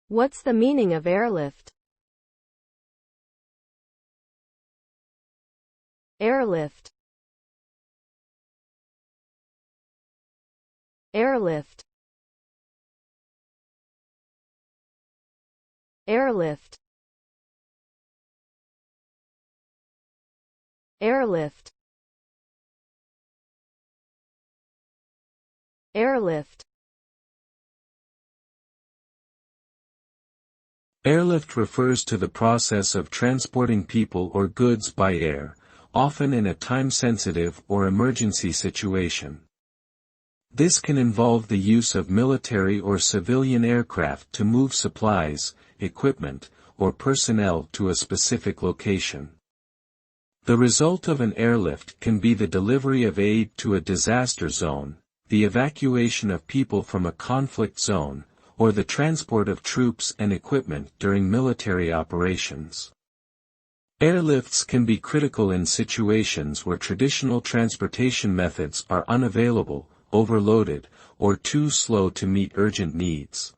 What's the meaning of airlift? Airlift. Airlift. Airlift. Airlift. Airlift. Airlift refers to the process of transporting people or goods by air, often in a time-sensitive or emergency situation. This can involve the use of military or civilian aircraft to move supplies, equipment, or personnel to a specific location. The result of an airlift can be the delivery of aid to a disaster zone, the evacuation of people from a conflict zone, or the transport of troops and equipment during military operations. Airlifts can be critical in situations where traditional transportation methods are unavailable, overloaded, or too slow to meet urgent needs.